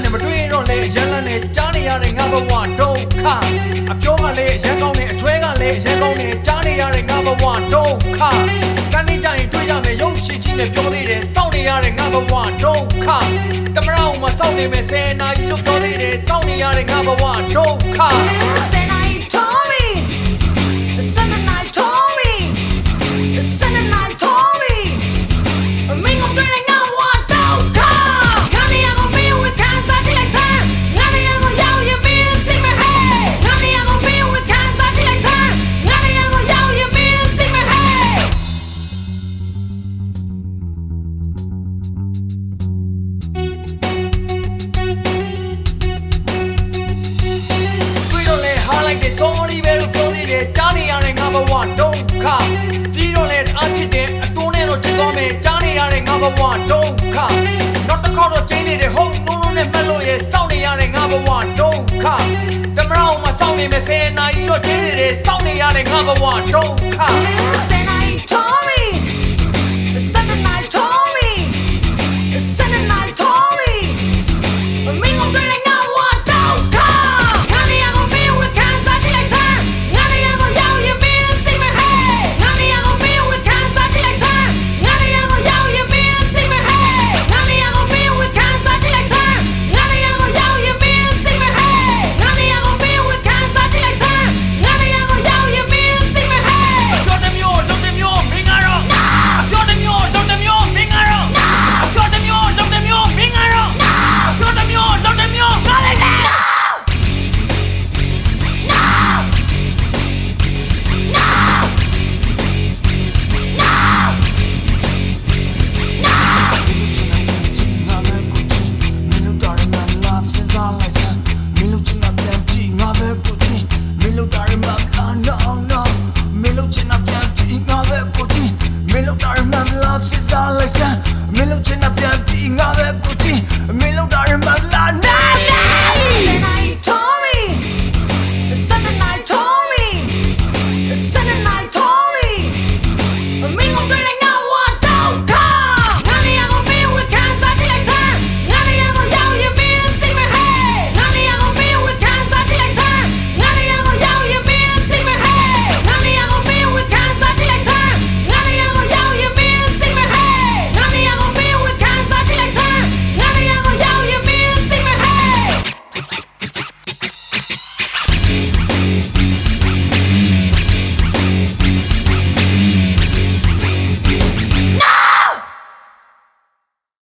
နဲ့မတွေ့တော့လေရန်လန်းနဲ့ကြားနေရတဲ့ငါဘဝဒုက္ခအပြောကလည်းရန်ကောင်းနဲ့အချွဲကလည်းရန်ကောင်းနဲ့ကြားနေရတဲ့ငါဘဝဒုက္ခစနေကြရင်တွေ့ရမယ်ရုပ်ရှိချင်းနဲ့ပြောသေးတယ်စောင့်နေရတဲ့ငါဘဝဒုက္ခတမရအောင်မစောင့်နေမယ်ဆယ်နာရီလို့ပြောသေးတယ်စောင့်နေရတဲ့ငါဘဝဒုက္ခဆယ်နာရီtold me Sunday night told me Sunday night told me မင်းကိုတွေ့ငါဝါတော့ခါငါနေရာကိုပြီးဝခံစားကြည့်လိုက်စမ်းငါနေရာကိုရောက်ရင်ပြီးသိမယ်ဟဲ့ငါနေရာကိုပြီးဝခံစားကြည့်လိုက်စမ်းငါနေရာကိုရောက်ရင်ပြီးသိမယ်ဟဲ့လိုက်တဲ့ sorry ပဲလို့ပြောသေးတယ်ကြားနေရတဲ့ငါဘဝဒုက္ခပြီးတော့လည်းအချစ်တဲ့အတိုးနဲ့တော့ချစ်သွားမယ်ကြားနေရတဲ့ငါဘဝဒုက္ခနောက်တစ်ခေါက်တော့ကျင်းနေတဲ့ဟုတ်နိုးနိုးနဲ့မှတ်လို့ရစောင့်နေရတဲ့ငါဘဝဒုက္ခတမရအောင်မစောင့်နေမယ်ဆယ်နာရီတော့ကျင်းနေတယ်စောင့်နေရတဲ့ငါဘဝဒုက္ခဆယ်နာရီ told me Sunday night